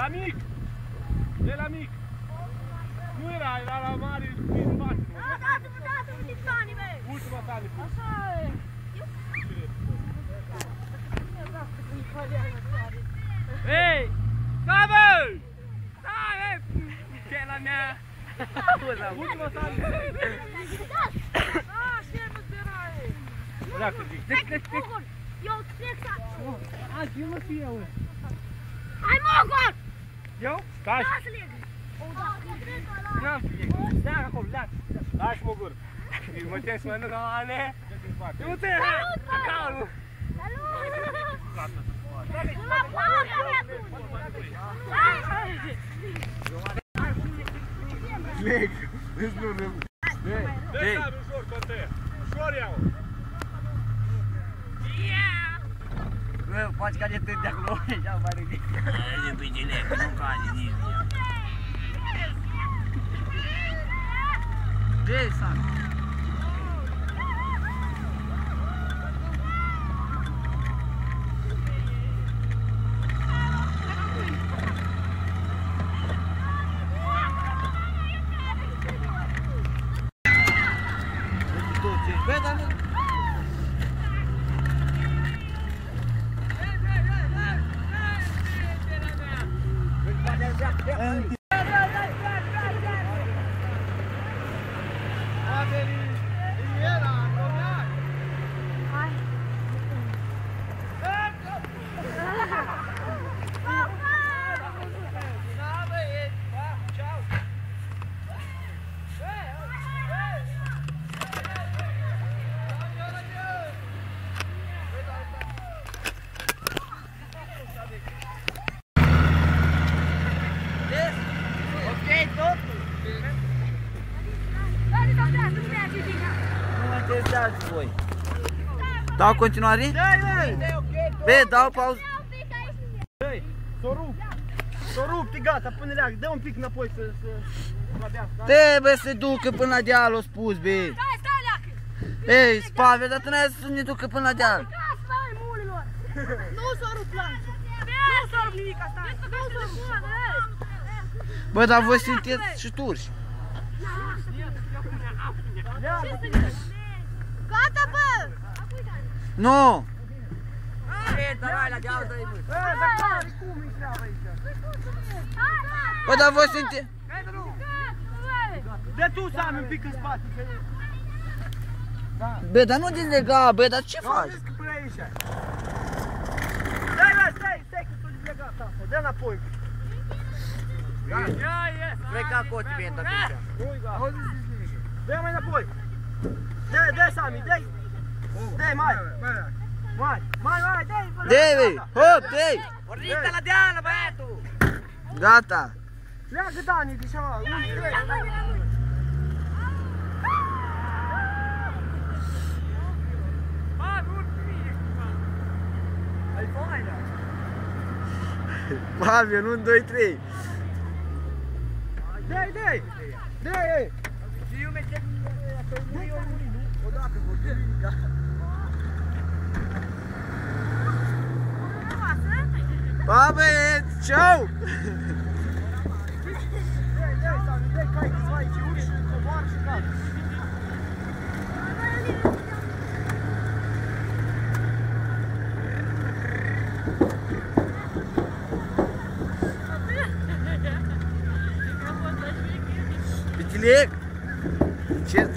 La mic! De la mic! Nu era la mare din spate. Dați-mă din tani, bă! Ultima tani. Așa e! Ei! Cabă! Stai, ce la mea? Ultima tani. Șermă zberaie! Dacă zic. Eu trec să... Azi, eu mă fiu eu. Hai, Mogor! Eu? Stai! Lasă leg! N-am fiu. Leagă acolo, leagă. Stai, Mogur. Mă tem să mănânc ale. Eu te calul. La poartă, Leg. Deci nu rămân. Dă-i sami ușor, Conte. Ușor iau. Bă, faci ca de tânt de acolo. Ia-o mai ridic. Aia de pâinile, nu cade nici. Dă-i sami. Bă, dar nu... Voi. Dau continuare? Bă, dau pauză. S-o rupt, e gata, până leagă. Dă un pic înapoi să bea. Trebuie să se ducă până la deal, o spus, bă. Stai, leacă! Ei, Spave, dar tu n-ai să ne ducă până la deal. Stai, mulilor! Nu s-o rupt lanțul! Nu s-o rupt nimic asta! Nu s-o rupt! Bă, dar voi sunteți și turci. Gata, bă! Nu! Bă, dar voi sunteți... Dă tu, Sami, un pic în spate. Bă, dar nu din lega, bă, dar ce faci? Până aici. Stai, că tu ești legat asta. Dă înapoi. Pleca coții bine atunci. Nu-i gata. Dă mai înapoi. Dă, Sami, dă-i. Dă-i, mai. Dă-i. Dă-i, hop, dă-i. Porniți la deală, băiatul. Gata. Leagă, Dani, de ceva. Pavian, 1, 2, 3. Dă-i. Și eu mergem pe muri, odată vorbim, gata. Pa, băieți, ceau! Dă-i, cai câțiva aici, urci, coboară și gata. Pitilec! Ce?